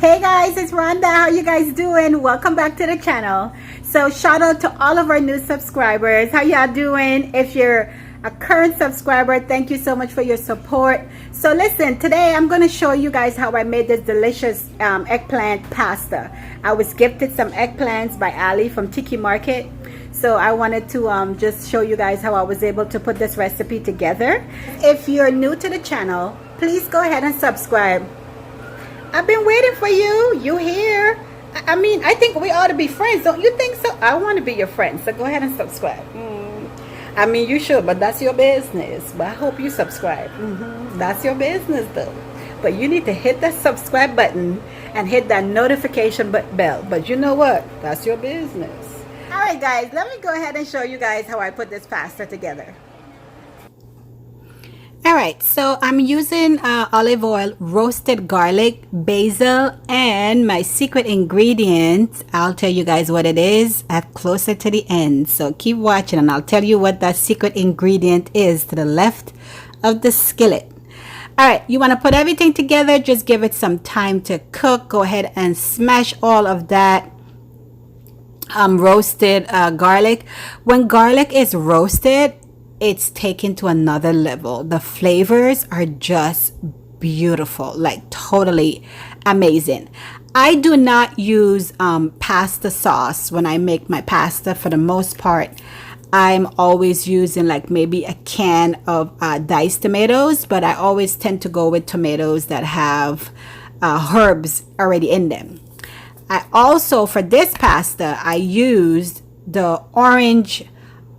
Hey guys, it's Rhonda. How you guys doing? Welcome back to the channel. So shout out to all of our new subscribers. How y'all doing? If you're a current subscriber, thank you so much for your support. So listen, today I'm going to show you guys how I made this delicious eggplant pasta. I was gifted some eggplants by Ali from Tiki Market. So I wanted to just show you guys how I was able to put this recipe together. If you're new to the channel, please go ahead and subscribe. I've been waiting for you. You here? I mean, I think we ought to be friends. Don't you think so? I want to be your friend. So go ahead and subscribe. I mean, you should, but that's your business. But I hope you subscribe. That's your business, though. But you need to hit that subscribe button and hit that notification bell. But you know what? That's your business. All right, guys. Let me go ahead and show you guys how I put this pasta together. Alright, so I'm using olive oil, roasted garlic, basil, and my secret ingredient. I'll tell you guys what it is at closer to the end. So keep watching and I'll tell you what that secret ingredient is to the left of the skillet. Alright, you want to put everything together. Just give it some time to cook. Go ahead and smash all of that roasted garlic. When garlic is roasted, it's taken to another level. The flavors are just beautiful, like totally amazing. I do not use pasta sauce when I make my pasta. For the most part, I'm always using like maybe a can of diced tomatoes, but I always tend to go with tomatoes that have herbs already in them. I also, for this pasta, I used the orange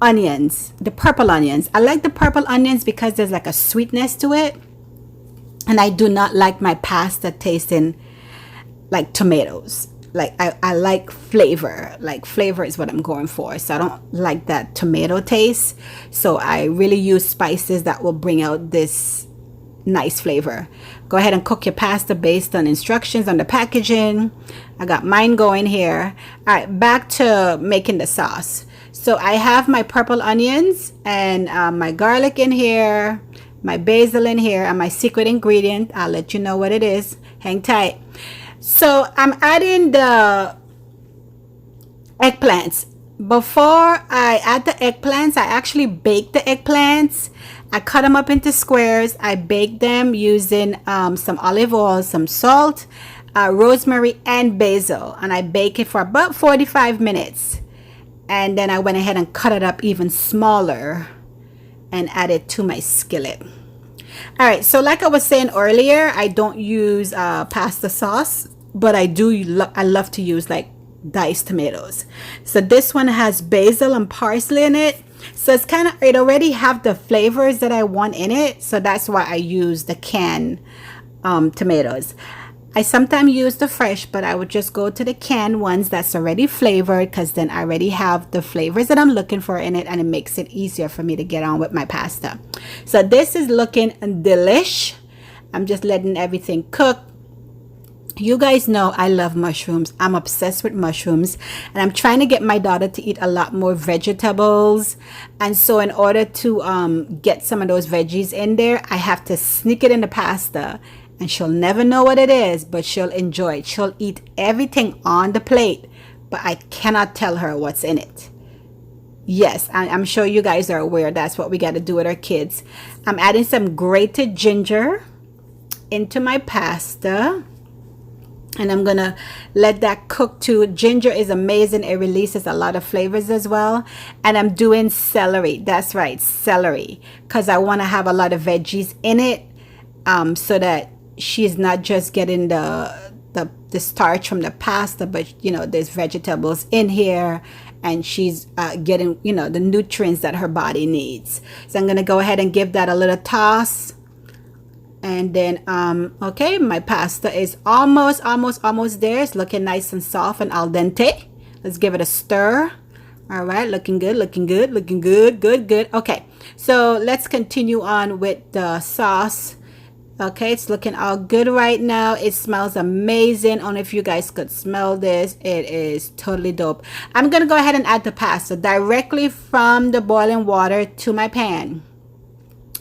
onions, the purple onions. I like the purple onions because there's like a sweetness to it, and I do not like my pasta tasting like tomatoes. Like I like flavor. Like flavor is what I'm going for, so I don't like that tomato taste. So I really use spices that will bring out this nice flavor. Go ahead and cook your pasta based on instructions on the packaging. I got mine going here. All right, back to making the sauce. So I have my purple onions and my garlic in here, my basil in here, and my secret ingredient. I'll let you know what it is. Hang tight. So I'm adding the eggplants. Before I add the eggplants, I actually bake the eggplants. I cut them up into squares. I bake them using some olive oil, some salt, rosemary, and basil. And I bake it for about 45 minutes. And then I went ahead and cut it up even smaller and add it to my skillet. All right, so like I was saying earlier, I don't use pasta sauce, but I love to use like diced tomatoes. So this one has basil and parsley in it. So it's it already have the flavors that I want in it. So that's why I use the canned tomatoes. I sometimes use the fresh, but I would just go to the canned ones that's already flavored, because then I already have the flavors that I'm looking for in it, and it makes it easier for me to get on with my pasta. So this is looking delish. I'm just letting everything cook. You guys know I love mushrooms. I'm obsessed with mushrooms, and I'm trying to get my daughter to eat a lot more vegetables. And so in order to get some of those veggies in there, I have to sneak it in the pasta. And she'll never know what it is, but she'll enjoy it. She'll eat everything on the plate, but I cannot tell her what's in it. Yes, I'm sure you guys are aware that's what we got to do with our kids. I'm adding some grated ginger into my pasta, and I'm gonna let that cook too. Ginger is amazing. It releases a lot of flavors as well. And I'm doing celery. That's right, celery, because I want to have a lot of veggies in it, so that she's not just getting the starch from the pasta, but you know, there's vegetables in here, and she's getting, you know, the nutrients that her body needs. So I'm gonna go ahead and give that a little toss. And then okay, my pasta is almost there. It's looking nice and soft and al dente. Let's give it a stir. All right, looking good. Good. Okay, so let's continue on with the sauce. Okay, it's looking all good right now. It smells amazing. I don't know if you guys could smell this. It is totally dope. I'm gonna go ahead and add the pasta directly from the boiling water to my pan.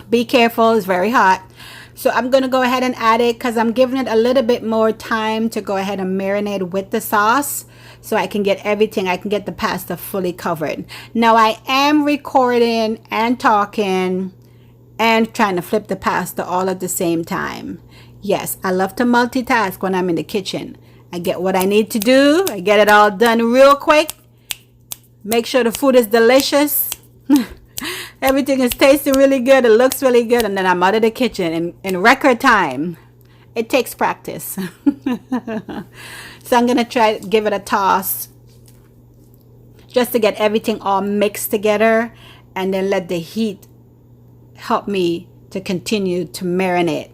Be careful, it's very hot. So I'm going to go ahead and add it because I'm giving it a little bit more time to go ahead and marinate with the sauce so I can get everything. I can get the pasta fully covered. Now I am recording and talking and trying to flip the pasta all at the same time. Yes, I love to multitask when I'm in the kitchen. I get what I need to do. I get it all done real quick. Make sure the food is delicious. Everything is tasting really good. It looks really good. And then I'm out of the kitchen in record time. It takes practice. So I'm going to try to give it a toss just to get everything all mixed together. And then let the heat help me to continue to marinate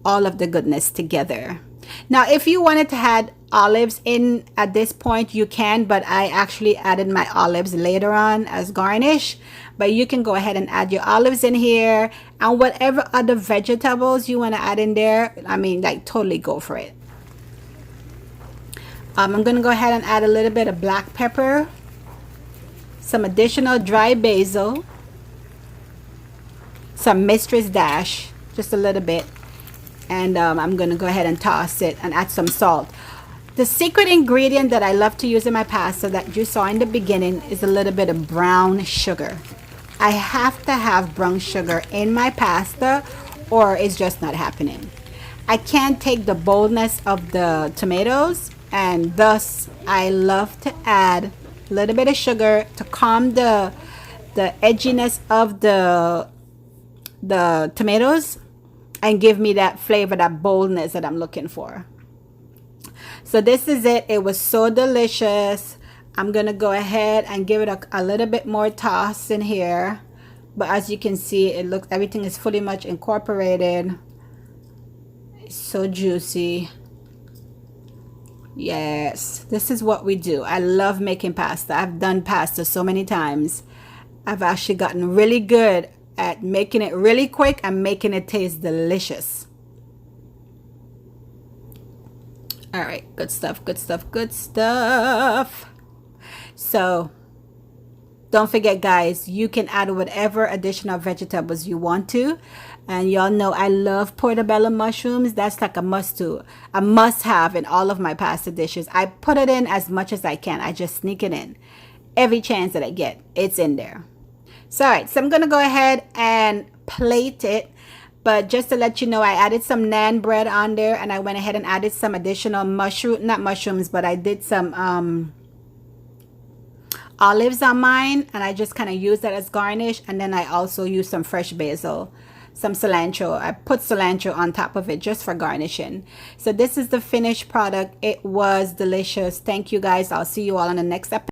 all of the goodness together. Now, if you wanted to add olives in at this point, you can, but I actually added my olives later on as garnish. But you can go ahead and add your olives in here and whatever other vegetables you want to add in there. I mean, like, totally go for it. I'm going to go ahead and add a little bit of black pepper, some additional dry basil, some mistress dash, just a little bit. And I'm going to go ahead and toss it and add some salt. The secret ingredient that I love to use in my pasta that you saw in the beginning is a little bit of brown sugar. I have to have brown sugar in my pasta or it's just not happening. I can't take the boldness of the tomatoes, and thus I love to add a little bit of sugar to calm the edginess of the tomatoes and give me that flavor, that boldness that I'm looking for. So this is it. It was so delicious. I'm going to go ahead and give it a little bit more toss in here. But as you can see, it looks, everything is fully much incorporated. It's so juicy. Yes, this is what we do. I love making pasta. I've done pasta so many times. I've actually gotten really good at making it really quick and making it taste delicious. All right, good stuff, good stuff, good stuff. So don't forget, guys, you can add whatever additional vegetables you want to. And y'all know I love portobello mushrooms. That's like a must have in all of my pasta dishes. I put it in as much as I can. I just sneak it in. Every chance that I get, it's in there. So, all right, so I'm going to go ahead and plate it. But just to let you know, I added some naan bread on there, and I went ahead and added some additional not mushrooms, but I did some olives on mine, and I just kind of used that as garnish. And then I also used some fresh basil, some cilantro. I put cilantro on top of it just for garnishing. So this is the finished product. It was delicious. Thank you, guys. I'll see you all on the next episode.